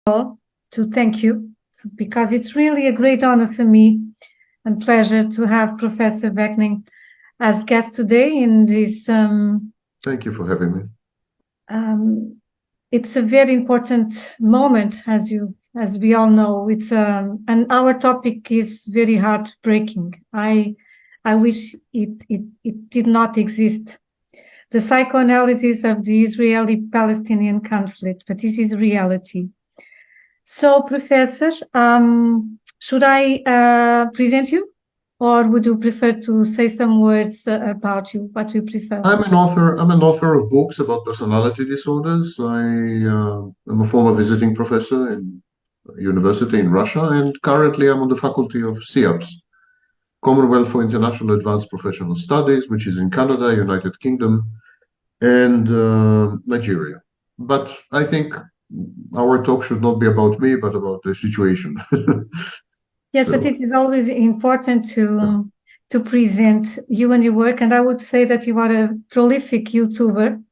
all to thank you because it's really a great honor for me and pleasure to have Professor Beckning as guest today in this. Thank you for having me. It's a very important moment, as we all know. And our topic is very heartbreaking. I wish it did not exist. The psychoanalysis of the Israeli-Palestinian conflict, but this is reality. So, Professor, should I present you, or would you prefer to say some words about you? What do you prefer? I'm an author of books about personality disorders. I am a former visiting professor in a university in Russia, and currently I'm on the faculty of CIAPS, Commonwealth for International Advanced Professional Studies, which is in Canada, United Kingdom, and Nigeria. But I think our talk should not be about me, but about the situation. Yes, but it is always important to present you and your work. And I would say that you are a prolific YouTuber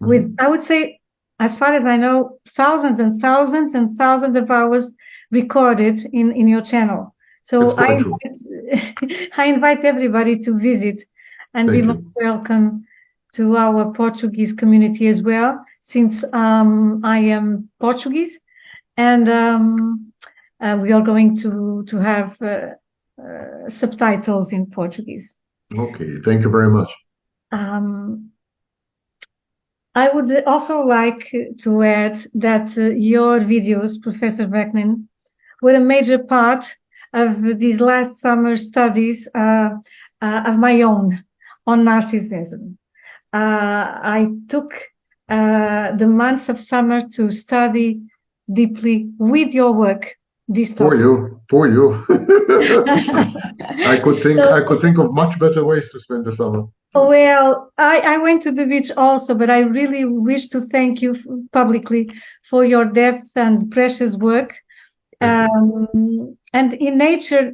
with, I would say, as far as I know, thousands and thousands and thousands of hours recorded in your channel. So I invite everybody to visit and be most welcome to our Portuguese community as well, since I am Portuguese, and we are going to have subtitles in Portuguese. Okay, thank you very much. I would also like to add that your videos, Professor Beckning, were a major part of these last summer studies of my own on narcissism. I took the months of summer to study deeply with your work this topic. For you. I could think of much better ways to spend the summer. Well, I went to the beach also, but I really wish to thank you publicly for your depth and precious work. And in nature,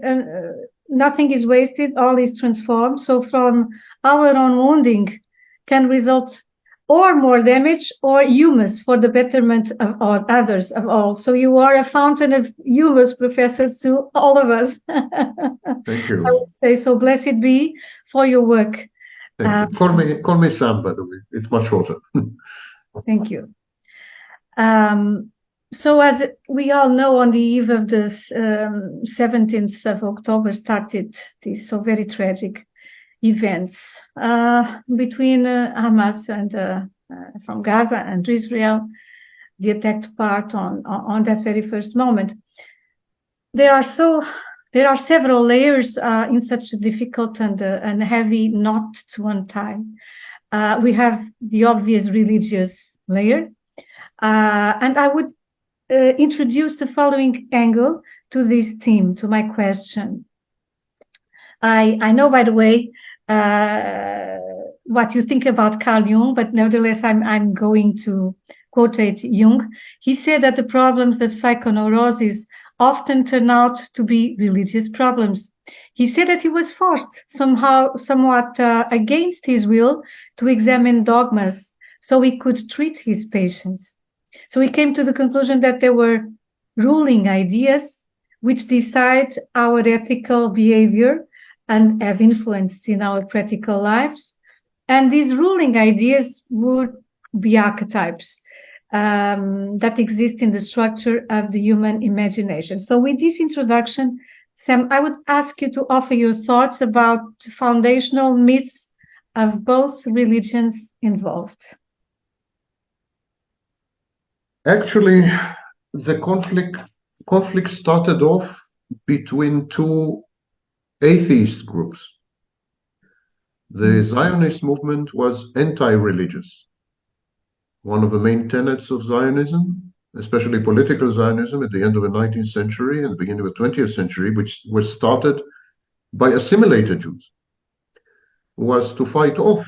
nothing is wasted, all is transformed. So from our own wounding can result or more damage or humus for the betterment of others, of all. So you are a fountain of humus, Professor, to all of us. Thank you. I would say so. Blessed be for your work. Thank you. Call me Sam, by the way. It's much shorter. Thank you. So as we all know, on the eve of the 17th of October started these so very tragic events between Hamas and from Gaza and Israel, the attacked part on that very first moment. There are several layers in such a difficult and heavy knot to untie. We have the obvious religious layer, and I would introduce the following angle to this theme, to my question. I know, by the way, what you think about Carl Jung, but nevertheless, I'm going to quote Jung. He said that the problems of psychoneurosis often turn out to be religious problems. He said that he was forced somewhat against his will to examine dogmas so he could treat his patients. So he came to the conclusion that there were ruling ideas which decide our ethical behavior and have influence in our practical lives. And these ruling ideas would be archetypes that exist in the structure of the human imagination. So with this introduction, Sam, I would ask you to offer your thoughts about foundational myths of both religions involved. Actually, the conflict started off between two atheist groups. The Zionist movement was anti-religious. One of the main tenets of Zionism, especially political Zionism at the end of the 19th century and the beginning of the 20th century, which was started by assimilated Jews, was to fight off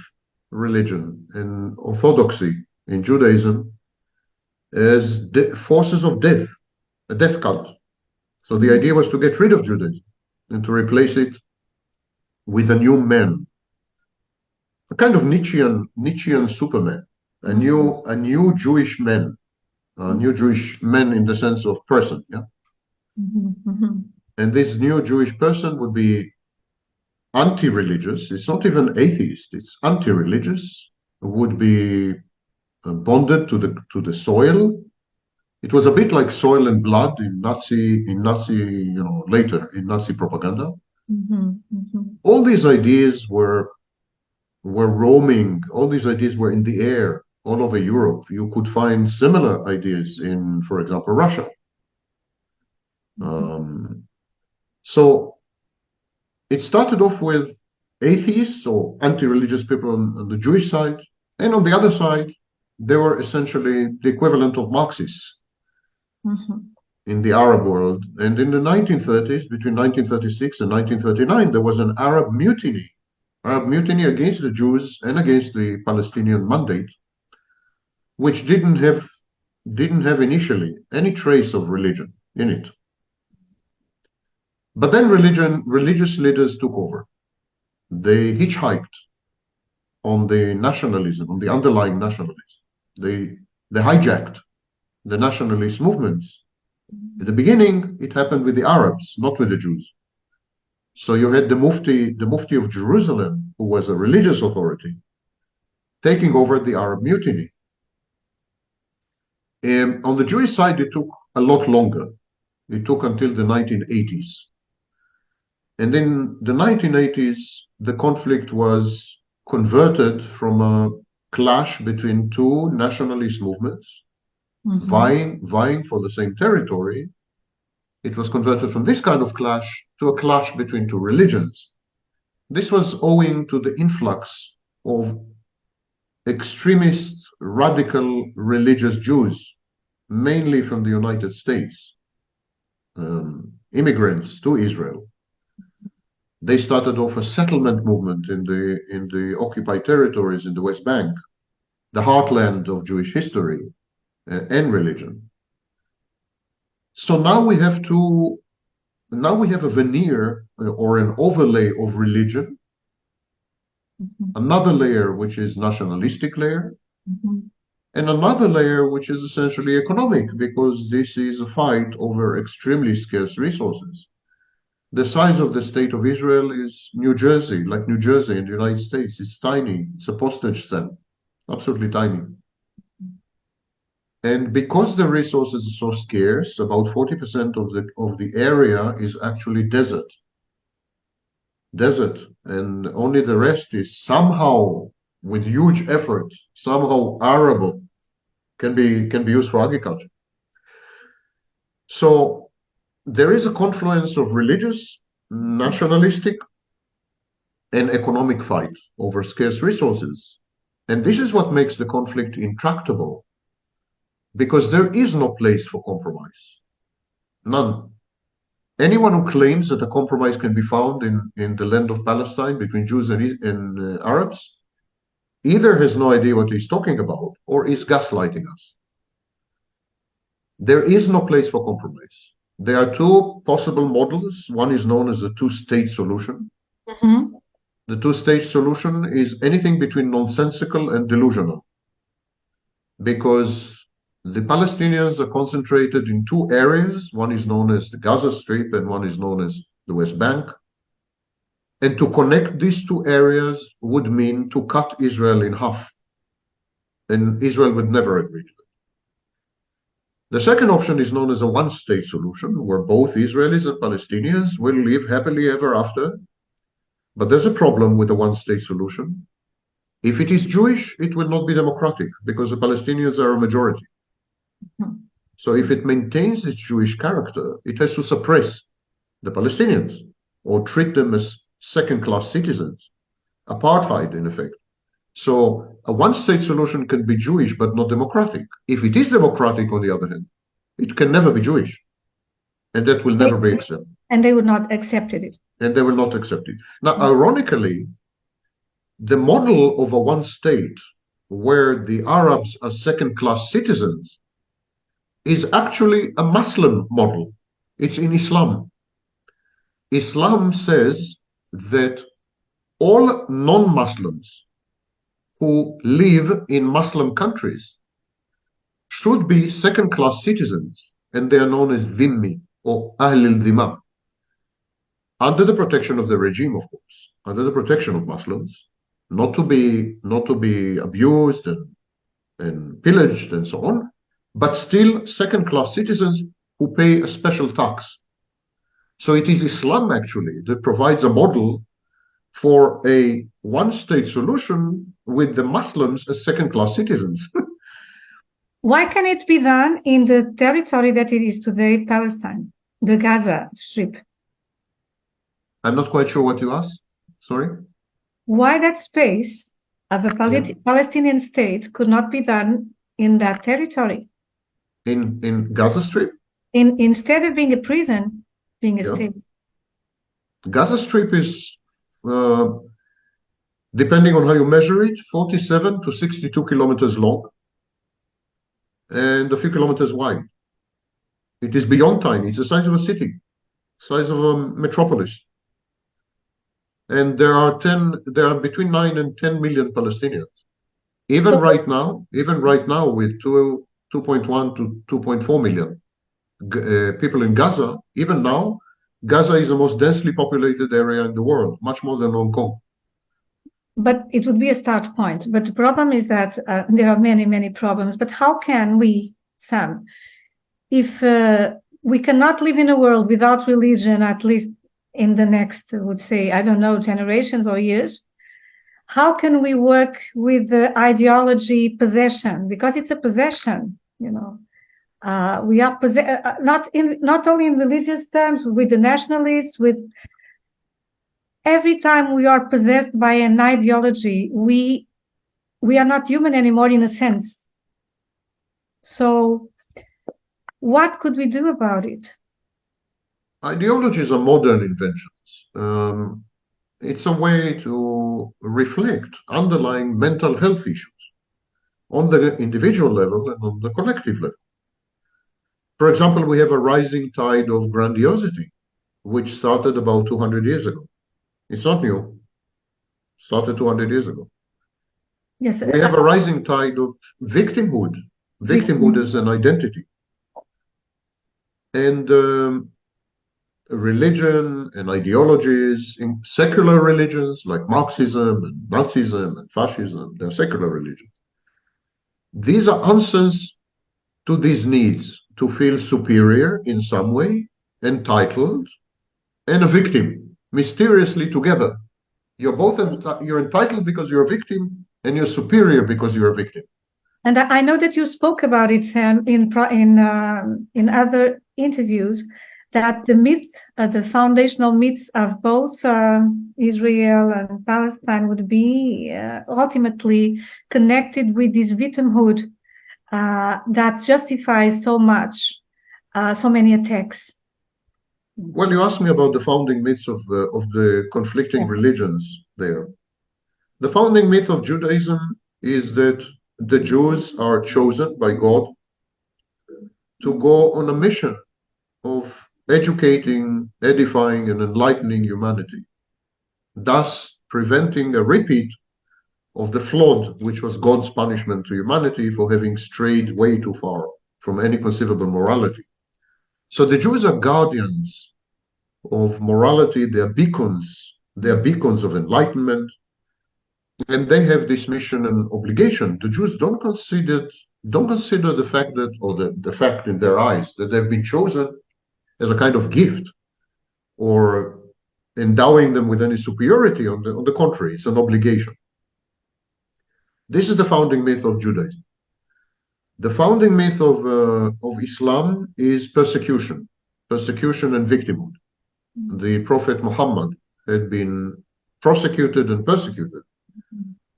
religion and orthodoxy in Judaism as forces of death, a death cult. So the idea was to get rid of Judaism and to replace it with a new man, a kind of Nietzschean Superman, a new Jewish man, new Jewish men in the sense of person, yeah? And this new Jewish person would be anti-religious. It's not even atheist, it's anti-religious, would be bonded to the soil. It was a bit like soil and blood in Nazi, later in Nazi propaganda. All these ideas were roaming. All these ideas were in the air all over Europe. You could find similar ideas in, for example, Russia. So it started off with atheists or anti-religious people on the Jewish side, and on the other side, they were essentially the equivalent of Marxists in the Arab world. And in the 1930s, between 1936 and 1939, there was an Arab mutiny against the Jews and against the Palestinian mandate, which didn't have initially any trace of religion in it. But then religious leaders took over. They hitchhiked on the nationalism, on the underlying nationalism. They hijacked the nationalist movements. At the beginning, it happened with the Arabs, not with the Jews. So you had the Mufti of Jerusalem, who was a religious authority, taking over the Arab mutiny. On the Jewish side, it took a lot longer. It took until the 1980s. And in the 1980s, the conflict was converted from a clash between two nationalist movements, vying for the same territory. It was converted from this kind of clash to a clash between two religions. This was owing to the influx of extremist, radical religious Jews, mainly from the United States, immigrants to Israel. They started off a settlement movement in the occupied territories in the West Bank, the heartland of Jewish history and religion. So now we have a veneer or an overlay of religion, another layer which is nationalistic layer, and another layer which is essentially economic, because this is a fight over extremely scarce resources. The size of the state of Israel is New Jersey, like New Jersey in the United States. It's tiny. It's a postage stamp, absolutely tiny. And because the resources are so scarce, about 40% of the area is actually desert. And only the rest is somehow, with huge effort, somehow arable, can be used for agriculture. So there is a confluence of religious, nationalistic, and economic fight over scarce resources. And this is what makes the conflict intractable, because there is no place for compromise. None. Anyone who claims that a compromise can be found in the land of Palestine between Jews and Arabs either has no idea what he's talking about or is gaslighting us. There is no place for compromise. There are two possible models. One is known as the two-state solution. The two-state solution is anything between nonsensical and delusional, because the Palestinians are concentrated in two areas. One is known as the Gaza Strip and one is known as the West Bank. And to connect these two areas would mean to cut Israel in half. And Israel would never agree to that. The second option is known as a one-state solution, where both Israelis and Palestinians will live happily ever after. But there's a problem with the one-state solution. If it is Jewish, it will not be democratic, because the Palestinians are a majority. So if it maintains its Jewish character, it has to suppress the Palestinians or treat them as second-class citizens, apartheid in effect. So a one-state solution can be Jewish but not democratic. If it is democratic, on the other hand, it can never be Jewish, and that will never be accepted. And they would not accept it. And they will not accept it. Now, ironically, the model of a one state where the Arabs are second-class citizens is actually a Muslim model. It's in Islam. Islam says that all non-Muslims who live in Muslim countries should be second-class citizens, and they are known as dhimmi or ahl al-dhimam, under the protection of the regime, of course, under the protection of Muslims, not to be abused and pillaged and so on, but still second-class citizens who pay a special tax. So it is Islam actually that provides a model for a one-state solution with the Muslims as second-class citizens. Why can it be done in the territory that it is today, Palestine, the Gaza Strip? I'm not quite sure what you asked. Sorry? Why that space of a Palestinian state could not be done in that territory? In Gaza Strip? Instead of being a prison, being a state. Gaza Strip is, depending on how you measure it, 47 to 62 kilometers long and a few kilometers wide. It is beyond tiny. It's the size of a city, size of a metropolis. And there are between 9 and 10 million Palestinians. Even right now, with 2.1 to 2.4 million people in Gaza, even now, Gaza is the most densely populated area in the world, much more than Hong Kong. But it would be a start point. But the problem is that there are many, many problems. But how can we, Sam, if we cannot live in a world without religion, at least in the next, I would say, I don't know, generations or years, how can we work with the ideology possession? Because it's a possession, you know. We are not only in religious terms, with the nationalists, with every time we are possessed by an ideology, we are not human anymore in a sense. So what could we do about it? Ideologies are modern inventions. It's a way to reflect underlying mental health issues on the individual level and on the collective level. For example, we have a rising tide of grandiosity, which started about 200 years ago. It's not new. It started 200 years ago. Yes. We have a rising tide of victimhood. Victimhood as an identity. And religion and ideologies, in secular religions like Marxism and Nazism and fascism, they're secular religions. These are answers to these needs to feel superior in some way, entitled, and a victim, mysteriously together. You're entitled because you're a victim, and you're superior because you're a victim. And I know that you spoke about it, Sam, in other interviews, that the myth, the foundational myths of both Israel and Palestine would be ultimately connected with this victimhood that justifies so much, so many attacks. Well, you asked me about the founding myths of the conflicting religions there. The founding myth of Judaism is that the Jews are chosen by God to go on a mission of educating, edifying, and enlightening humanity, thus preventing a repeat of the flood, which was God's punishment to humanity for having strayed way too far from any conceivable morality. So the Jews are guardians of morality, they are beacons of enlightenment, and they have this mission and obligation. The Jews don't consider the fact that, or the fact in their eyes, that they've been chosen as a kind of gift or endowing them with any superiority. On the contrary, it's an obligation. This is the founding myth of Judaism. The founding myth of Islam is persecution and victimhood. The Prophet Muhammad had been prosecuted and persecuted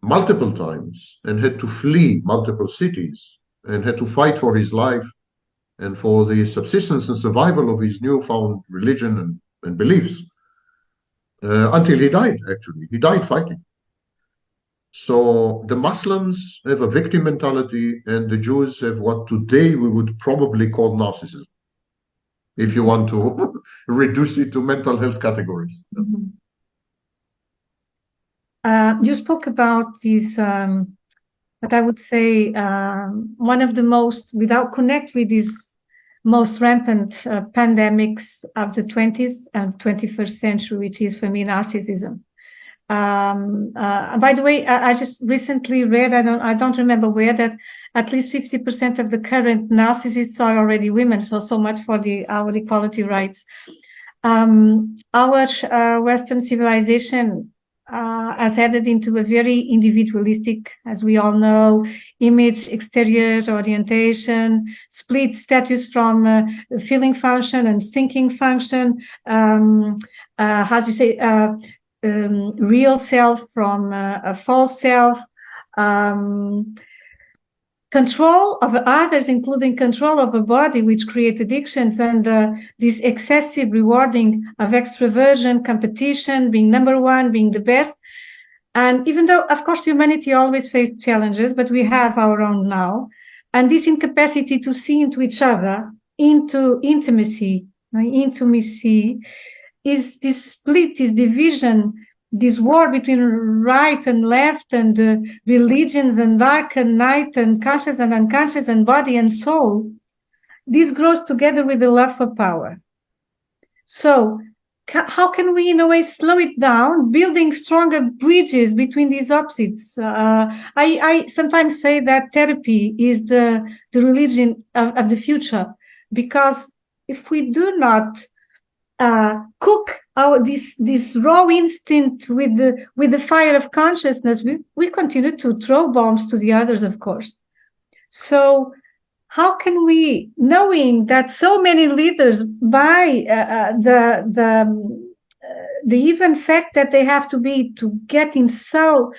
multiple times and had to flee multiple cities and had to fight for his life and for the subsistence and survival of his newfound religion and beliefs until he died, actually. He died fighting. So the Muslims have a victim mentality and the Jews have what today we would probably call narcissism, if you want to reduce it to mental health categories. You spoke about this But I would say one of the most, without connect with these most rampant pandemics of the 20th and 21st century, which is for me narcissism. By the way, I just recently read, I don't remember where, that at least 50% of the current narcissists are already women. So much for our equality rights. Our Western civilization has headed into a very individualistic, as we all know, image, exterior orientation, split status from feeling function and thinking function. How do you say? Real self from a false self, control of others, including control of a body, which create addictions, and this excessive rewarding of extroversion, competition, being number one, being the best. And even though, of course, humanity always faced challenges, but we have our own now. And this incapacity to see into each other, into intimacy, is this split, this division, this war between right and left, and religions and dark and night, and conscious and unconscious, and body and soul. This grows together with the love for power. So how can we, in a way, slow it down, building stronger bridges between these opposites? I sometimes say that therapy is the religion of the future, because if we do not cook this raw instinct with the fire of consciousness, we continue to throw bombs to the others, of course. So how can we, knowing that so many leaders, by the even fact that they have to get in so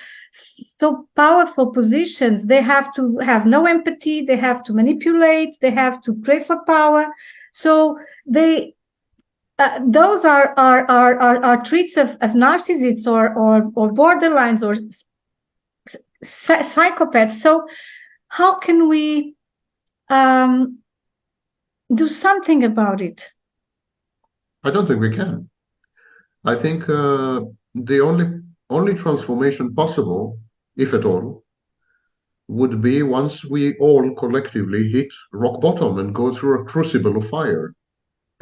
powerful positions, they have to have no empathy, they have to manipulate, they have to crave for power. So those are traits of narcissists or borderlines or psychopaths. So how can we do something about it? I don't think we can. I think the only transformation possible, if at all, would be once we all collectively hit rock bottom and go through a crucible of fire,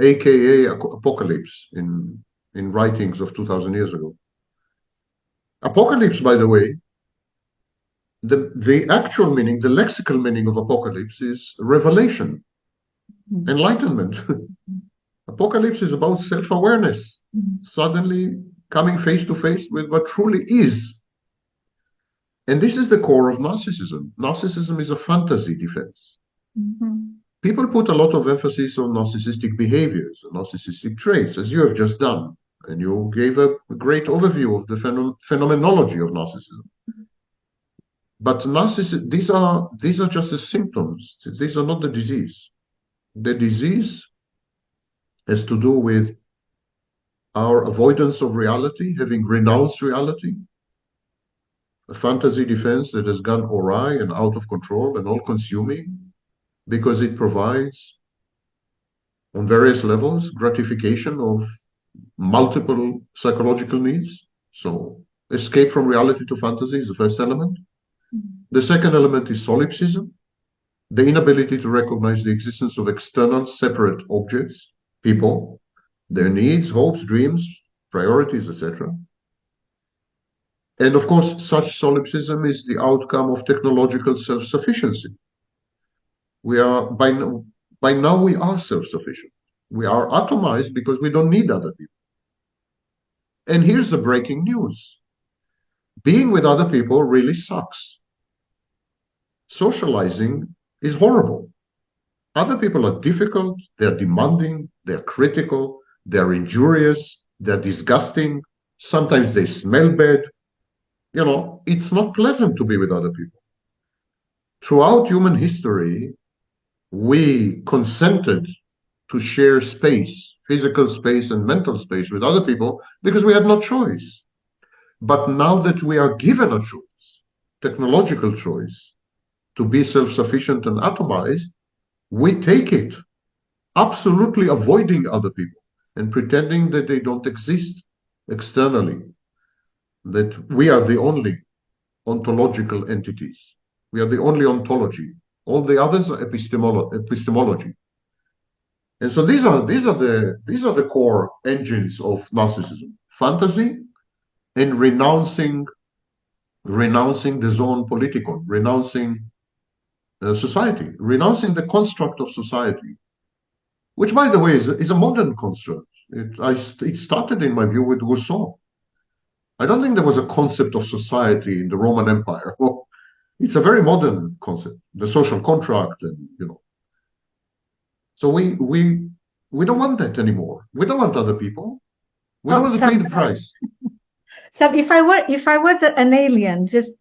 aka apocalypse in writings of 2000 years ago. Apocalypse, by the way, the actual meaning, the lexical meaning of apocalypse is revelation, enlightenment. Apocalypse is about self-awareness, suddenly coming face to face with what truly is. And this is the core of narcissism. Narcissism is a fantasy defense. People put a lot of emphasis on narcissistic behaviors, narcissistic traits, as you have just done. And you gave a great overview of the phenomenology of narcissism. But these are just the symptoms. These are not the disease. The disease has to do with our avoidance of reality, having renounced reality, a fantasy defense that has gone awry and out of control and all-consuming, because it provides, on various levels, gratification of multiple psychological needs. So escape from reality to fantasy is the first element. The second element is solipsism, the inability to recognize the existence of external separate objects, people, their needs, hopes, dreams, priorities, etc. And of course, such solipsism is the outcome of technological self-sufficiency. We are, by now we are self-sufficient. We are atomized because we don't need other people. And here's the breaking news. Being with other people really sucks. Socializing is horrible. Other people are difficult, they're demanding, they're critical, they're injurious, they're disgusting. Sometimes they smell bad. You know, it's not pleasant to be with other people. Throughout human history, we consented to share space, physical space and mental space with other people because we had no choice. But now that we are given a choice, technological choice, to be self-sufficient and atomized, we take it, absolutely avoiding other people and pretending that they don't exist externally, that we are the only ontological entities. We are the only ontology. All the others are epistemology. And so these are the core engines of narcissism: fantasy and renouncing the zone politikon, renouncing society, renouncing the construct of society, which, by the way, is a modern construct. It started, in my view, with Rousseau. I don't think there was a concept of society in the Roman Empire. Well, it's a very modern concept, the social contract, and So we don't want that anymore. We don't want other people. We don't want to pay the price. So if I was an alien, just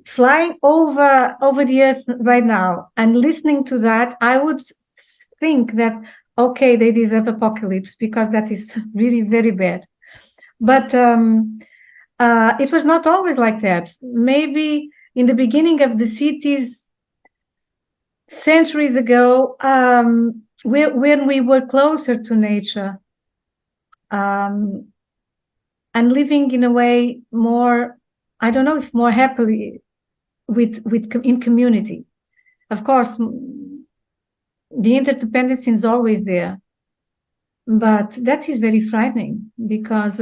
flying over the earth right now and listening to that, I would think that okay, they deserve apocalypse because that is really very bad. But it was not always like that. Maybe in the beginning of the cities, centuries ago, when we were closer to nature, and living in a way more, I don't know if more happily in community. Of course, the interdependence is always there, but that is very frightening because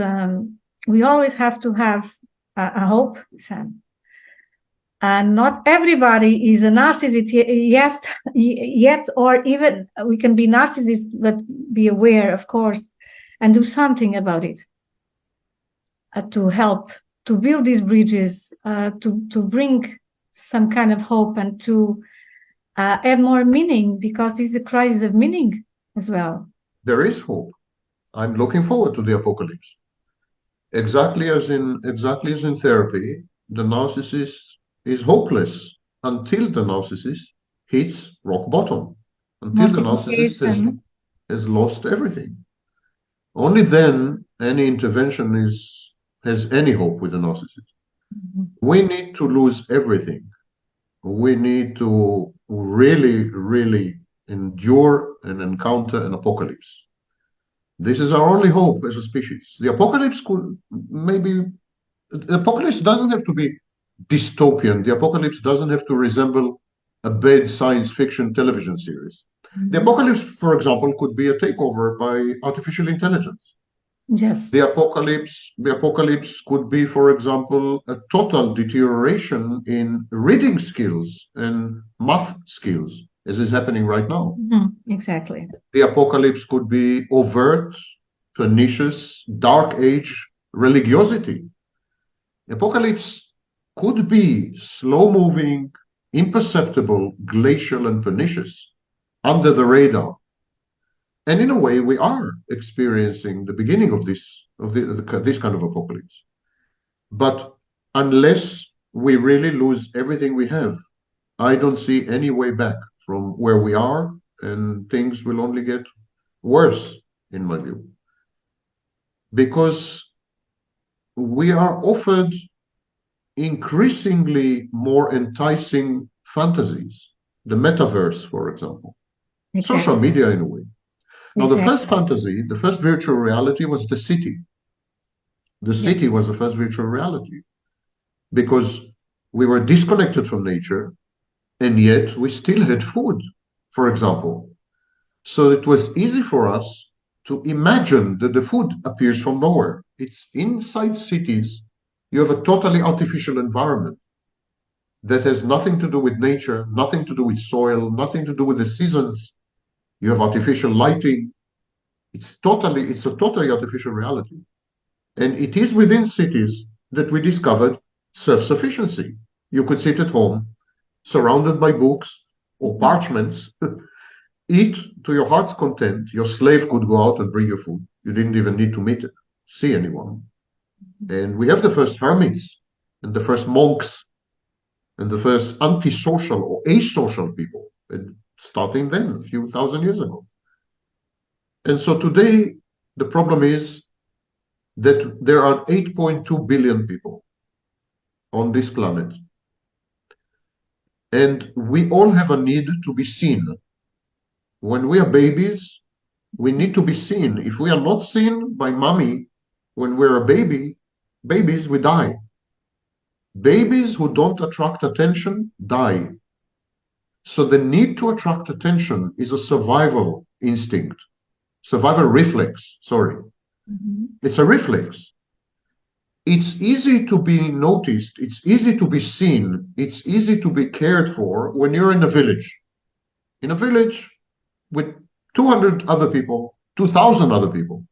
we always have to have a hope, Sam. And not everybody is a narcissist yet, or even we can be narcissists, but be aware, of course, and do something about it to help to build these bridges, to bring some kind of hope and to add more meaning, because this is a crisis of meaning as well. There is hope. I'm looking forward to the apocalypse. Exactly as in therapy, the narcissist is hopeless until the narcissist hits rock bottom, until the narcissist has lost everything. Only then any intervention has any hope with the narcissist. Mm-hmm. We need to lose everything. We need to really, really endure and encounter an apocalypse. This is our only hope as a species. The apocalypse doesn't have to be dystopian. The apocalypse doesn't have to resemble a bad science fiction television series. Mm-hmm. The apocalypse, for example, could be a takeover by artificial intelligence. Yes. The apocalypse could be, for example, a total deterioration in reading skills and math skills, as is happening right now. Mm-hmm. Exactly. The apocalypse could be overt, pernicious, dark age religiosity. The apocalypse could be slow-moving, imperceptible, glacial, and pernicious, under the radar. And in a way, we are experiencing the beginning of this kind of apocalypse. But unless we really lose everything we have, I don't see any way back from where we are, and things will only get worse, in my view. Because we are offered increasingly more enticing fantasies, the metaverse, for example, social media in a way. Now, the first fantasy, the first virtual reality was the city. The city was the first virtual reality because we were disconnected from nature, and yet we still had food, for example. So it was easy for us to imagine that the food appears from nowhere. It's inside cities. You have a totally artificial environment that has nothing to do with nature, nothing to do with soil, nothing to do with the seasons. You have artificial lighting. It's a totally artificial reality. And it is within cities that we discovered self-sufficiency. You could sit at home, surrounded by books or parchments, eat to your heart's content. Your slave could go out and bring you food. You didn't even need to see anyone. And we have the first hermits and the first monks and the first antisocial or asocial people, starting then, a few thousand years ago. And so today, the problem is that there are 8.2 billion people on this planet. And we all have a need to be seen. When we are babies, we need to be seen. If we are not seen by mommy when we're babies, we die. Babies who don't attract attention die. So the need to attract attention is a survival instinct, survival reflex, sorry. It's a reflex. It's easy to be noticed, it's easy to be seen, it's easy to be cared for when you're in a village. In a village with 200 other people, 2,000 other people.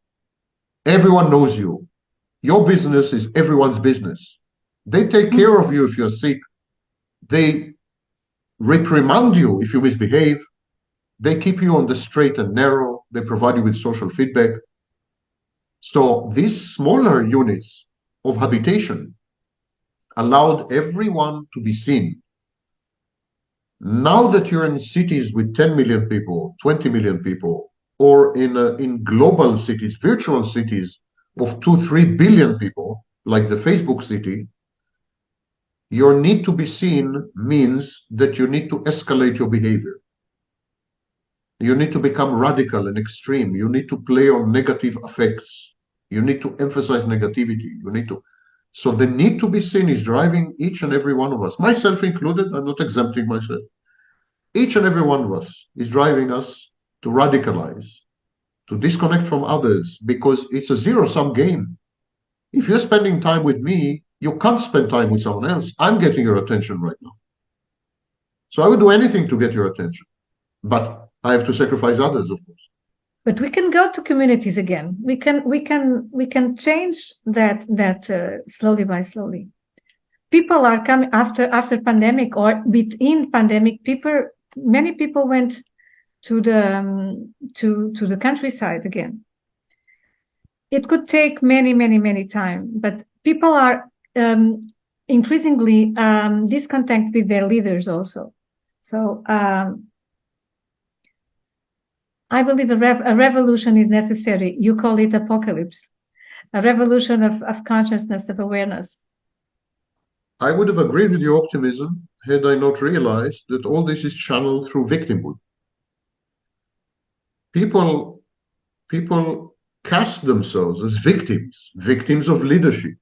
Everyone knows you. Your business is everyone's business. They take care of you if you're sick. They reprimand you if you misbehave. They keep you on the straight and narrow. They provide you with social feedback. So these smaller units of habitation allowed everyone to be seen. Now that you're in cities with 10 million people, 20 million people, or in global cities, virtual cities of 2, 3 billion people, like the Facebook city, your need to be seen means that you need to escalate your behavior. You need to become radical and extreme. You need to play on negative effects. You need to emphasize negativity. You need to. So the need to be seen is driving each and every one of us, myself included. I'm not exempting myself. Each and every one of us is driving us to radicalize, to disconnect from others, because it's a zero-sum game. If you're spending time with me, you can't spend time with someone else. I'm getting your attention right now. So I would do anything to get your attention, but I have to sacrifice others, of course. But we can go to communities again. We can change that slowly by slowly. People are coming after pandemic or within pandemic. Many people went to the countryside again. It could take many time, but people are increasingly discontent with their leaders also. So I believe a revolution is necessary. You call it apocalypse, a revolution of consciousness, of awareness. I would have agreed with your optimism had I not realized that all this is channeled through victimhood. People cast themselves as victims of leadership,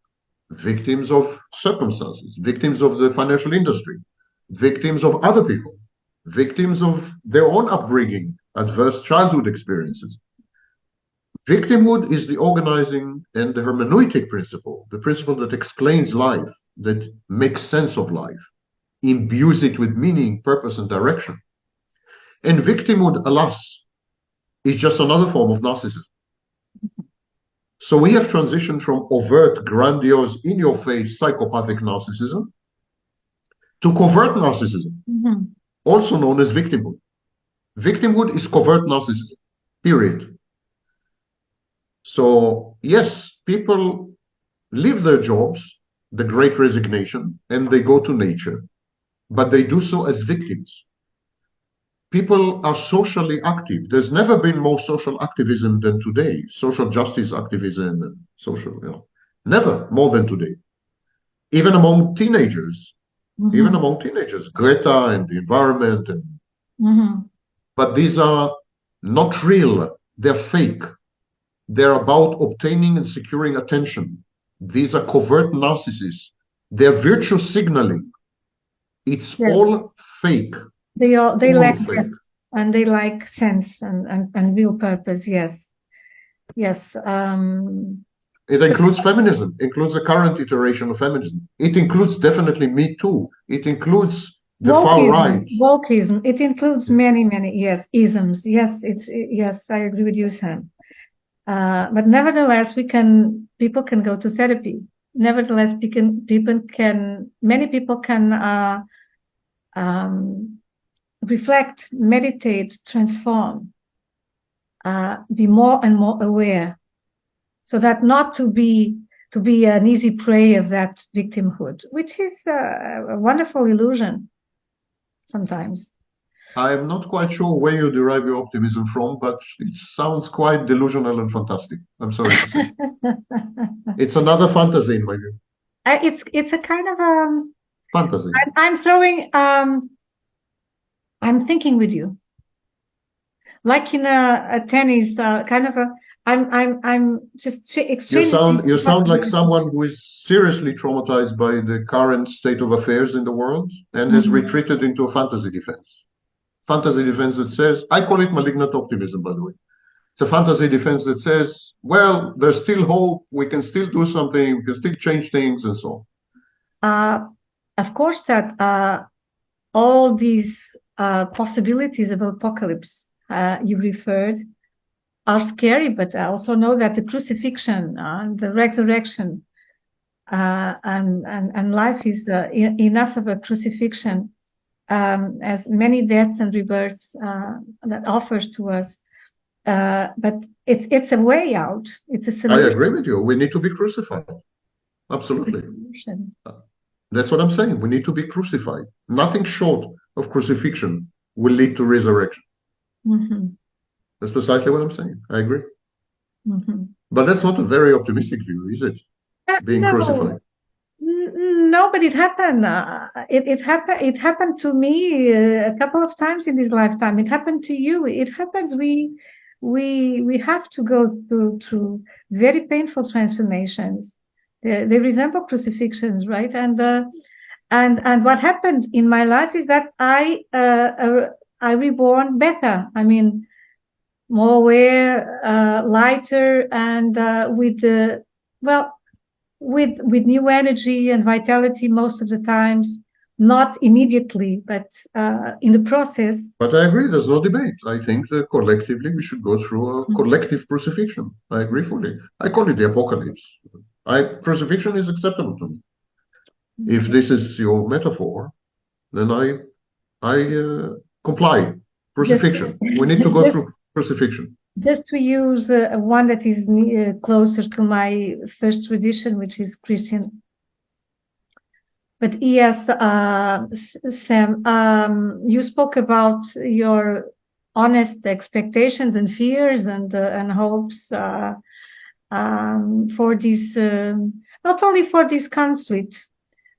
victims of circumstances, victims of the financial industry, victims of other people, victims of their own upbringing, adverse childhood experiences. Victimhood is the organizing and the hermeneutic principle, the principle that explains life, that makes sense of life, imbues it with meaning, purpose, and direction. And victimhood, alas, is just another form of narcissism. So we have transitioned from overt, grandiose, in-your-face psychopathic narcissism to covert narcissism, also known as victimhood. Victimhood is covert narcissism, period. So yes, people leave their jobs, the great resignation, and they go to nature, but they do so as victims. People are socially active. There's never been more social activism than today, social justice activism and social, never more than today. Even among teenagers, Greta and the environment. But these are not real, they're fake. They're about obtaining and securing attention. These are covert narcissists. They're virtue signaling. It's all fake. They lack depth, and they like sense and real purpose. Yes. It includes feminism, includes the current iteration of feminism. It includes definitely Me Too. It includes the far right. Wokeism. It includes many, isms. Yes, I agree with you, Sam. But nevertheless, people can go to therapy. Nevertheless, many people can reflect, meditate, transform, be more and more aware, so that not to be an easy prey of that victimhood, which is a wonderful illusion sometimes. I'm not quite sure where you derive your optimism from, but it sounds quite delusional and fantastic. I'm sorry to say. It's another fantasy in my view. It's a kind of fantasy. I'm thinking with you, like in a tennis kind of I'm just exchanging. You sound like someone who is seriously traumatized by the current state of affairs in the world and has retreated into a fantasy defense. Fantasy defense that says, I call it malignant optimism, by the way. It's a fantasy defense that says, well, there's still hope, we can still do something, we can still change things, and so on. Of course, that all these possibilities of apocalypse you referred are scary, but I also know that the crucifixion, the resurrection, and life is enough of a crucifixion, as many deaths and rebirths that offers to us. But it's a way out. It's a solution. I agree with you. We need to be crucified. Absolutely. That's what I'm saying. We need to be crucified. Nothing short of crucifixion will lead to resurrection. That's precisely what I'm saying. I agree. But that's not a very optimistic view, is it? Being crucified. No, but it happened. It happened to me a couple of times in this lifetime. It happened to you. It happens. We have to go through very painful transformations. They resemble crucifixions, right? And what happened in my life is that I reborn better. I mean, more aware, lighter, and with new energy and vitality most of the times, not immediately, but in the process. But I agree, there's no debate. I think that collectively we should go through a collective crucifixion. I agree fully. I call it the apocalypse. Crucifixion is acceptable to me. If this is your metaphor, then I comply. Crucifixion. We need to go through crucifixion. Just to use one that is closer to my first tradition, which is Christian. But yes, Sam, you spoke about your honest expectations and fears and hopes for this, not only for this conflict,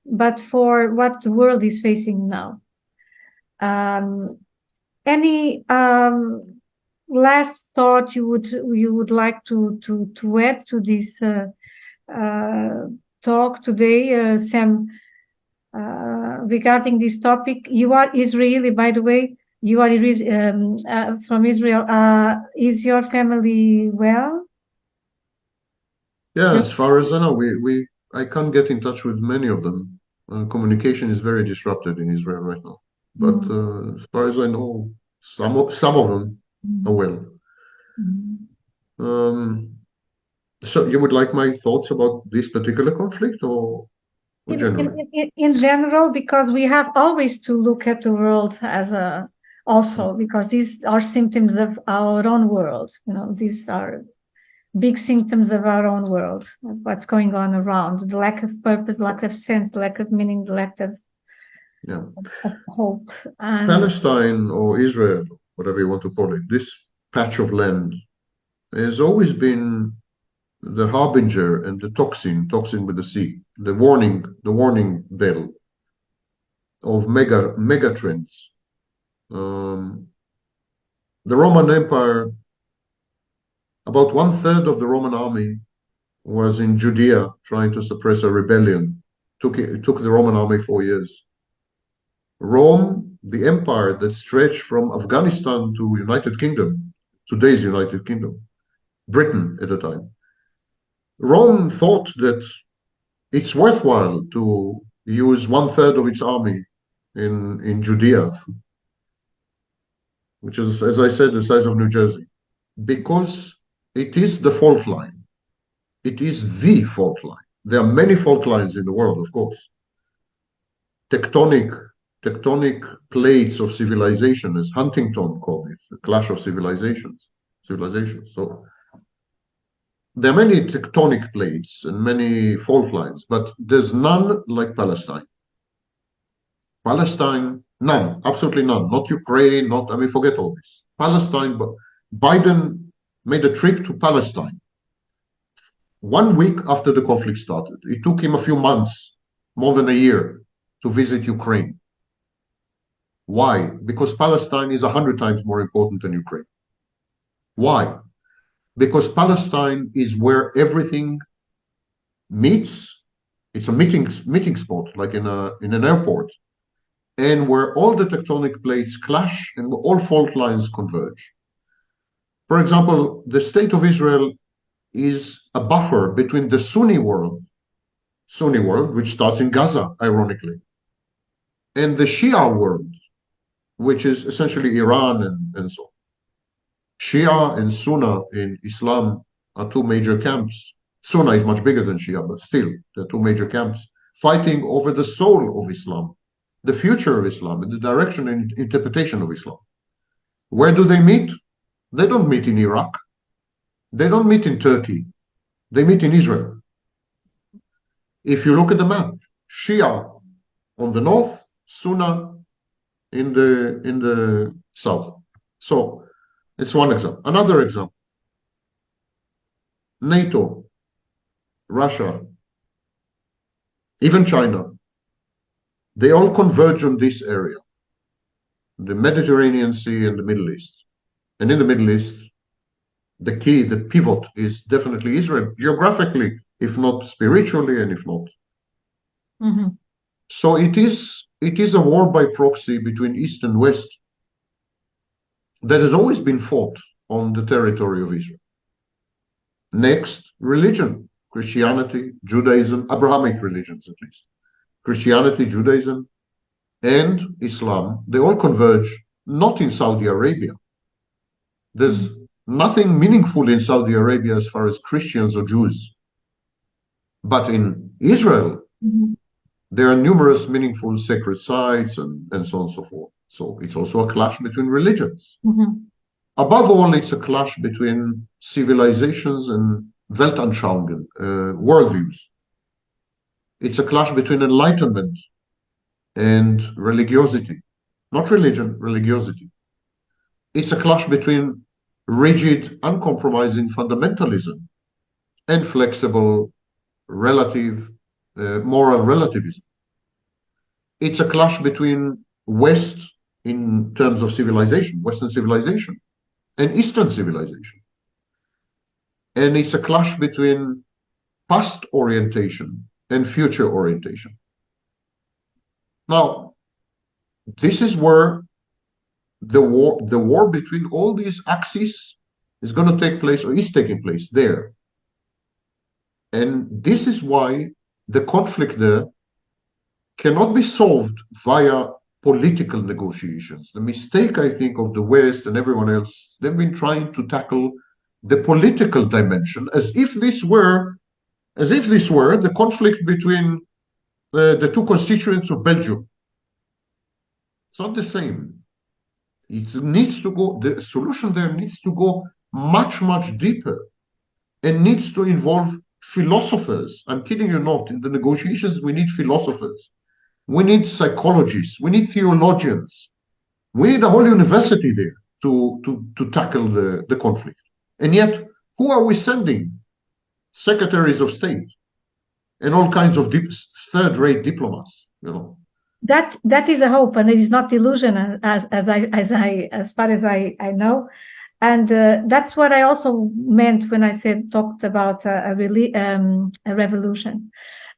but for what the world is facing now. Any last thought you would like to add to this talk today, Sam, regarding this topic? You are Israeli, by the way. You are from Israel. Is your family well? Yeah, as far as I know, I can't get in touch with many of them. Communication is very disrupted in Israel right now. But as far as I know, some of them are well. So you would like my thoughts about this particular conflict, or general? In general, because we have always to look at the world as also because these are symptoms of our own world. These are big symptoms of our own world, what's going on around, the lack of purpose, lack of sense, lack of meaning, the lack of hope. And Palestine or Israel, whatever you want to call it, this patch of land has always been the harbinger and the toxin with the C, the warning bell of mega trends. The Roman Empire, about 1/3 of the Roman army was in Judea trying to suppress a rebellion. It took the Roman army 4 years. Rome, the empire that stretched from Afghanistan to United Kingdom, today's United Kingdom, Britain at the time. Rome thought that it's worthwhile to use 1/3 of its army in Judea, which is, as I said, the size of New Jersey, because it is the fault line. It is the fault line. There are many fault lines in the world, of course. Tectonic plates of civilization, as Huntington called it, the clash of civilizations. So there are many tectonic plates and many fault lines, but there's none like Palestine. Palestine, none, absolutely none. Not Ukraine, forget all this. Palestine, but Biden made a trip to Palestine 1 week after the conflict started. It took him a few months, more than a year, to visit Ukraine. Why? Because Palestine is 100 times more important than Ukraine. Why? because Palestine is where everything meets. It's a meeting spot, like in an airport, and where all the tectonic plates clash and all fault lines converge. For example, the state of Israel is a buffer between the Sunni world, which starts in Gaza, ironically, and the Shia world, which is essentially Iran and so on. Shia and Sunna in Islam are two major camps. Sunna is much bigger than Shia, but still, they're two major camps fighting over the soul of Islam, the future of Islam, and the direction and interpretation of Islam. Where do they meet? They don't meet in Iraq. They don't meet in Turkey. They meet in Israel. If you look at the map, Shia on the north, Sunna in the south. So it's one example. Another example, NATO, Russia, even China, they all converge on this area, the Mediterranean Sea and the Middle East. And in the Middle East, the key, the pivot is definitely Israel, geographically, if not spiritually, and if not. Mm-hmm. So it is a war by proxy between East and West that has always been fought on the territory of Israel. Next, religion, Christianity, Judaism, Abrahamic religions at least. Christianity, Judaism, and Islam, they all converge not in Saudi Arabia. There's nothing meaningful in Saudi Arabia as far as Christians or Jews. But in Israel, there are numerous meaningful sacred sites and so on and so forth. So it's also a clash between religions. Above all, it's a clash between civilizations and Weltanschauungen, worldviews. It's a clash between enlightenment and religiosity. Not religion, religiosity. It's a clash between rigid, uncompromising fundamentalism and flexible, relative, moral relativism. It's a clash between West in terms of civilization, Western civilization, and Eastern civilization. And it's a clash between past orientation and future orientation. Now, this is where the war between all these axes is going to take place, or is taking place there. And this is why the conflict there cannot be solved via political negotiations. The mistake, I think, of the West and everyone else, they've been trying to tackle the political dimension as if this were the conflict between the two constituents of Belgium. It's not the same. It needs to go, the solution there needs to go much, much deeper and needs to involve philosophers. I'm kidding you not. In the negotiations, we need philosophers. We need psychologists. We need theologians. We need a whole university there to tackle the conflict. And yet, who are we sending? Secretaries of state and all kinds of third-rate diplomats, you know. That is a hope, and it is not illusion, as far as I know, and that's what I also meant when I talked about a revolution.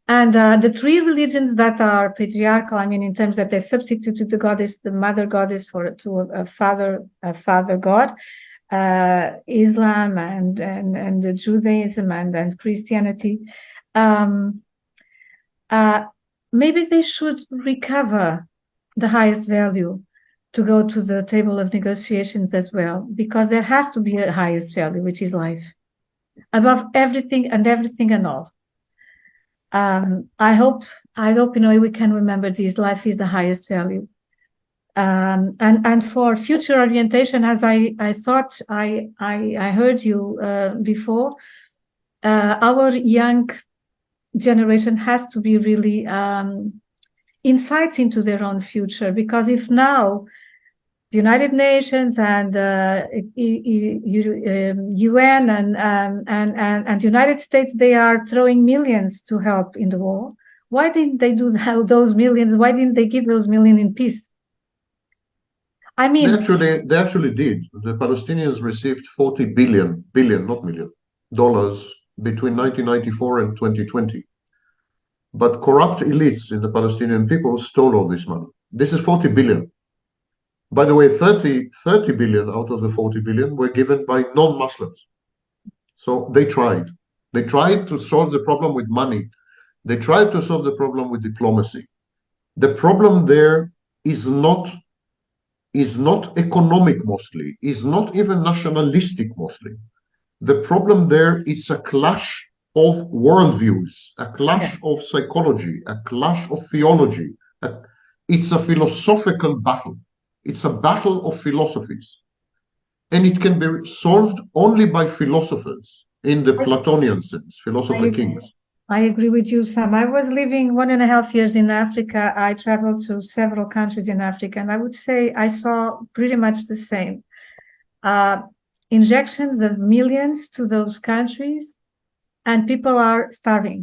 And the three religions that are patriarchal, I mean, in terms that they substituted the goddess, the mother goddess, to a father god, Islam and Judaism and Christianity. Maybe they should recover the highest value to go to the table of negotiations as well, because there has to be a highest value, which is life, above everything and all. I hope we can remember this. Life is the highest value, and for future orientation, as I thought I heard you before, our young generation has to be really insights into their own future, because if now the United Nations and UN and United States, they are throwing millions to help in the war, why didn't they do those millions? Why didn't they give those millions in peace? I They mean, actually did. The Palestinians received 40 billion, not million, dollars between 1994 and 2020. But corrupt elites in the Palestinian people stole all this money. This is 40 billion. By the way, 30 billion out of the 40 billion were given by non-Muslims. So they tried. They tried to solve the problem with money. They tried to solve the problem with diplomacy. The problem there is not economic mostly, is not even nationalistic mostly. The problem there is a clash of worldviews, a clash yeah, of psychology, a clash of theology. It's a philosophical battle. It's a battle of philosophies. And it can be solved only by philosophers in the Platonian sense, philosopher I, kings. I agree with you, Sam. I was living 1.5 years in Africa. I traveled to several countries in Africa, and I would say I saw pretty much the same. Uh, Injections of millions to those countries, and people are starving.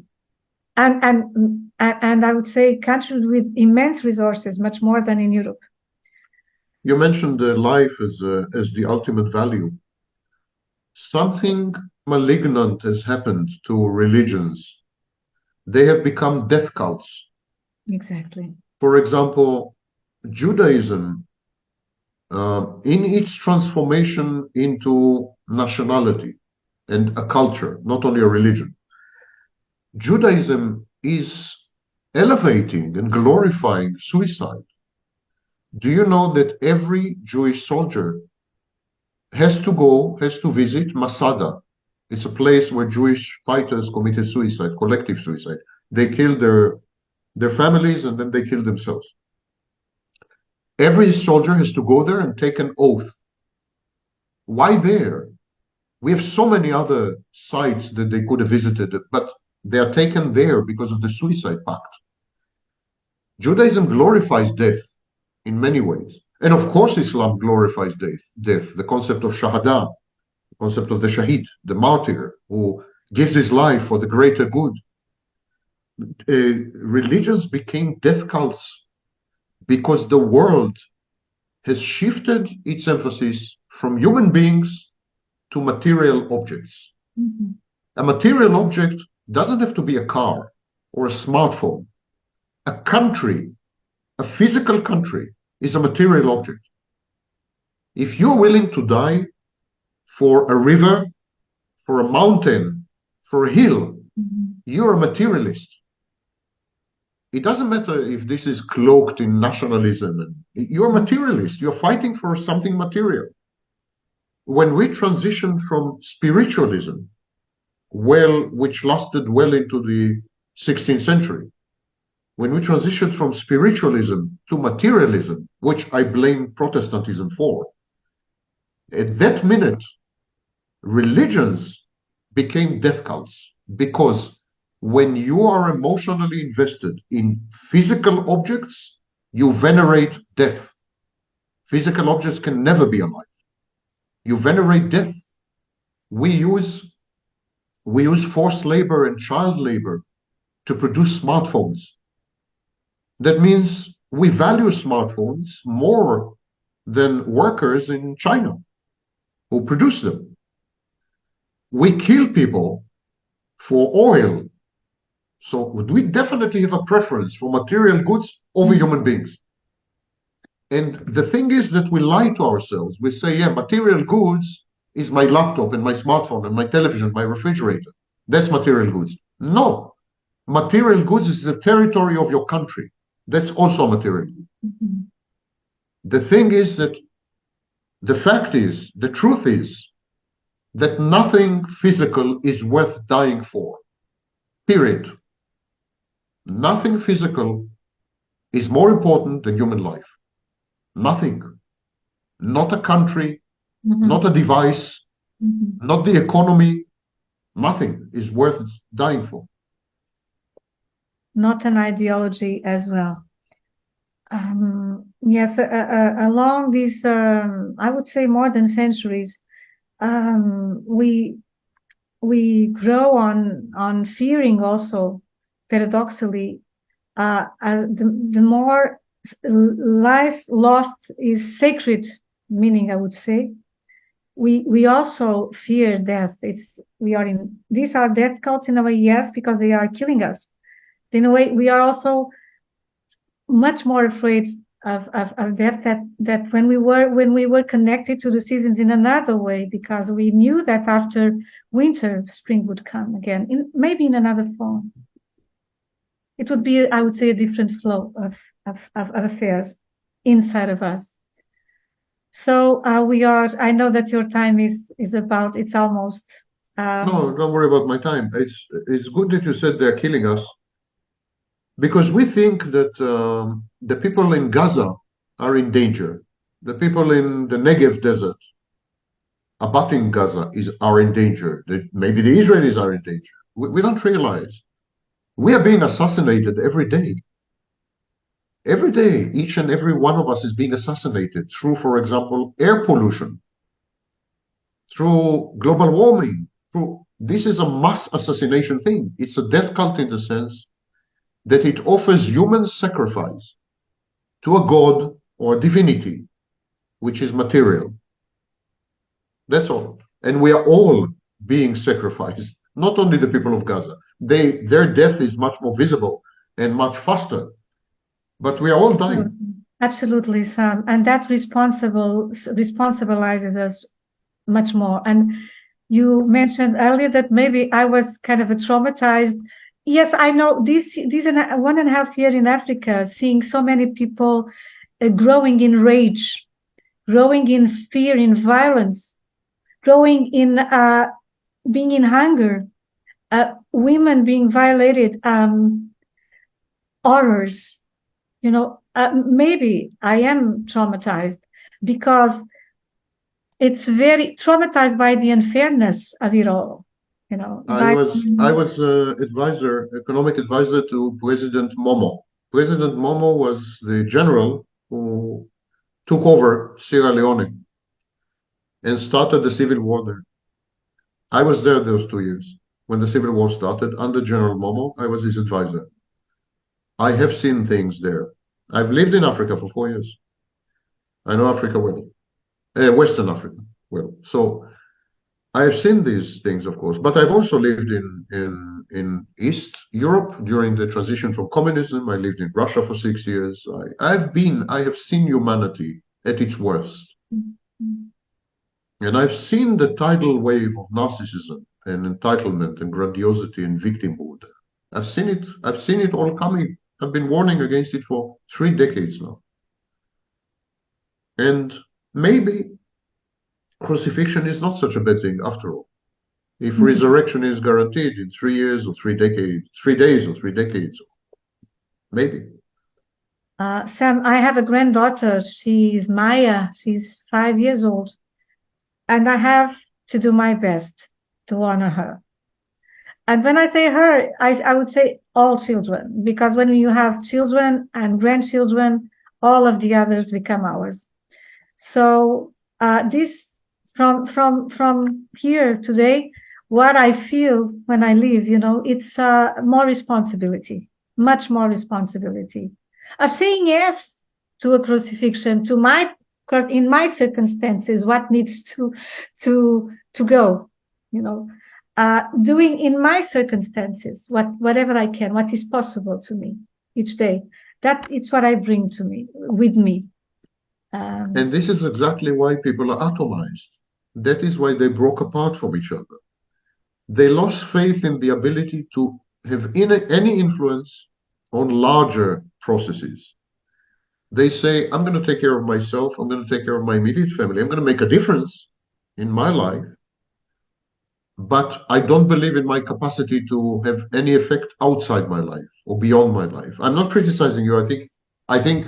And I would say countries with immense resources, much more than in Europe. You mentioned life as the ultimate value. Something malignant has happened to religions. They have become death cults. Exactly. For example, Judaism, in its transformation into nationality and a culture, not only a religion, Judaism is elevating and glorifying suicide. Do you know that every Jewish soldier has to visit Masada? It's a place where Jewish fighters committed suicide, collective suicide. They killed their families and then they killed themselves. Every soldier has to go there and take an oath. Why there? We have so many other sites that they could have visited, but they are taken there because of the suicide pact. Judaism glorifies death in many ways. And of course, Islam glorifies death, the concept of shahada, the concept of the shaheed, the martyr who gives his life for the greater good. Religions became death cults because the world has shifted its emphasis from human beings to material objects. Mhm. A material object doesn't have to be a car or a smartphone. A country, a physical country, is a material object. If you're willing to die for a river, for a mountain, for a hill, Mhm. you're a materialist. It doesn't matter if this is cloaked in nationalism. You're a materialist. You're fighting for something material. When we transitioned from spiritualism, which lasted well into the 16th century, when we transitioned from spiritualism to materialism, which I blame Protestantism for, at that minute, religions became death cults because when you are emotionally invested in physical objects, you venerate death. Physical objects can never be alive. You venerate death. We use forced labor and child labor to produce smartphones. That means we value smartphones more than workers in China who produce them. We kill people for oil. So we definitely have a preference for material goods over human beings. And the thing is that we lie to ourselves. We say, yeah, material goods is my laptop and my smartphone and my television, my refrigerator. That's material goods. No, material goods is the territory of your country. That's also material. Mhm. The thing is that the truth is that nothing physical is worth dying for. Period. Nothing physical is more important than human life. Nothing. Not a country, Mhm. not a device, Mhm. not the economy. Nothing is worth dying for. Not an ideology as well. Yes, along these, I would say more than centuries, we grow on fearing also, paradoxically, as the more life lost is sacred, meaning I would say. We also fear death. These are death cults in a way, yes, because they are killing us. In a way, we are also much more afraid of death that when we were connected to the seasons in another way, because we knew that after winter, spring would come again, maybe in another form. It would be, I would say, a different flow of affairs inside of us. So I know that your time is about, it's almost. No, don't worry about my time. It's good that you said they're killing us, because we think that the people in Gaza are in danger. The people in the Negev desert abutting Gaza are in danger. Maybe the Israelis are in danger. We don't realize. We are being assassinated every day. Every day, each and every one of us is being assassinated through, for example, air pollution, through global warming. This is a mass assassination thing. It's a death cult in the sense that it offers human sacrifice to a god or a divinity, which is material. That's all. And we are all being sacrificed, not only the people of Gaza. Their death is much more visible and much faster, but we are all dying. Absolutely, Sam. And that responsibilizes us much more. And you mentioned earlier that maybe I was kind of a traumatized. Yes, I know these 1.5 years in Africa, seeing so many people growing in rage, growing in fear, in violence, growing in being in hunger, women being violated, horrors. Maybe I am traumatized because it's very traumatized by the unfairness of it all. I was economic advisor to President Momo. President Momo was the general who took over Sierra Leone and started the civil war there. I was there those 2 years when the civil war started under General Momo. I was his advisor. I have seen things there. I've lived in Africa for 4 years. I know Africa well, Western Africa well. So I have seen these things, of course, but I've also lived in East Europe during the transition from communism. I lived in Russia for 6 years. I have seen humanity at its worst. And I've seen the tidal wave of narcissism and entitlement and grandiosity and victimhood. I've seen it all coming. I've been warning against it for 3 decades now. And maybe crucifixion is not such a bad thing after all. If resurrection is guaranteed in 3 years or 3 decades, 3 days or 3 decades, maybe. Sam, I have a granddaughter. She's Maya. She's 5 years old. And I have to do my best to honor her. And when I say her, I would say all children, because when you have children and grandchildren, all of the others become ours. So this from here today, what I feel when I leave, it's more responsibility, much more responsibility of saying yes to a crucifixion, in my circumstances, what needs to go, doing in my circumstances whatever I can, what is possible to me each day. That it's what I bring with me. And this is exactly why people are atomized. That is why they broke apart from each other. They lost faith in the ability to have any influence on larger processes. They say, I'm going to take care of myself. I'm going to take care of my immediate family. I'm going to make a difference in my life. But I don't believe in my capacity to have any effect outside my life or beyond my life. I'm not criticizing you. I think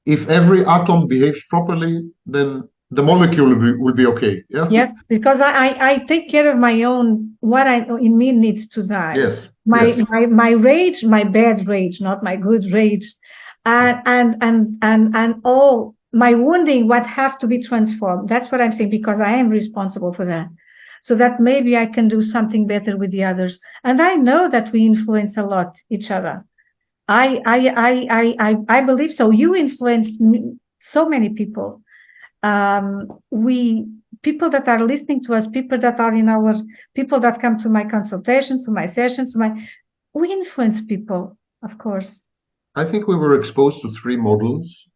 if every atom behaves properly, then the molecule will be okay. Yeah. Yes, because I take care of my own, what in me needs to die. Yes. My rage, my bad rage, not my good rage, and all my wounding, what have to be transformed. That's what I'm saying, because I am responsible for that. So that maybe I can do something better with the others. And I know that we influence a lot each other. I believe so. You influenced so many people. We people that are listening to us, people that are in our, people that come to my consultations, to my sessions, we influence people, of course. I think we were exposed to three models.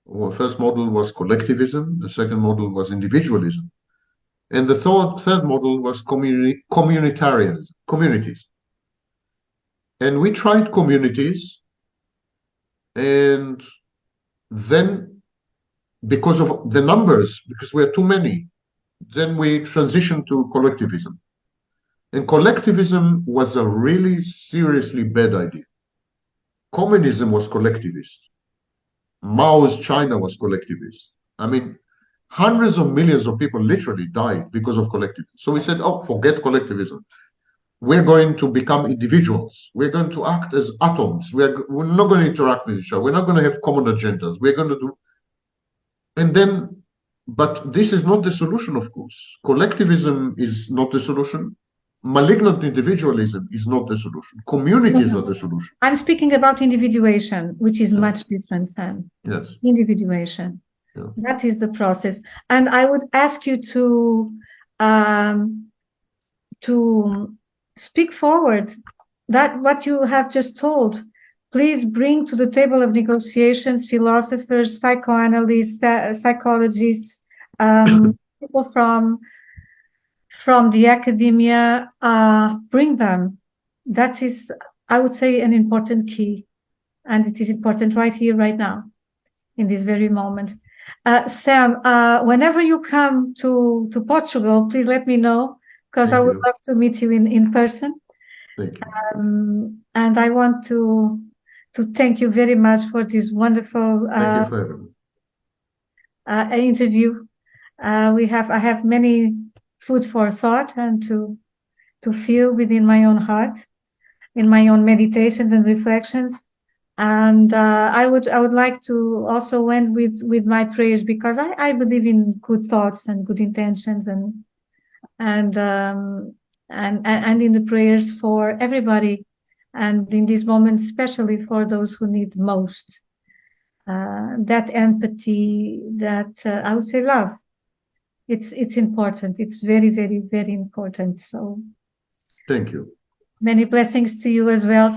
Well, first model was collectivism, the second model was individualism, and the third model was communitarianism, communities. And we tried communities, and then because of the numbers, because we are too many, then we transitioned to collectivism. And collectivism was a really seriously bad idea. Communism was collectivist. Mao's China was collectivist. I mean, hundreds of millions of people literally died because of collectivism. So we said, oh, forget collectivism. We're going to become individuals. We're going to act as atoms. We're not going to interact with each other. We're not going to have common agendas. We're going to do. And then, but this is not the solution, of course. Collectivism is not the solution. Malignant individualism is not the solution. Communities are the solution. I'm speaking about individuation, which is much different, Sam. Yes. Individuation. Yeah. That is the process. And I would ask you to speak forward that what you have just told. Please bring to the table of negotiations philosophers, psychoanalysts, psychologists, people from the academia, bring them. That is, I would say, an important key. And it is important right here, right now, in this very moment. Sam, whenever you come to Portugal, please let me know, because I would love to meet you in person. Thank you. And I want to thank you very much for this wonderful interview. I have many food for thought and to feel within my own heart, in my own meditations and reflections. And I would like to also end with my prayers, because I believe in good thoughts and good intentions and in the prayers for everybody, and in this moment especially for those who need most that empathy, that I would say love. It's important. It's very, very, very important. So thank you. Many blessings to you as well.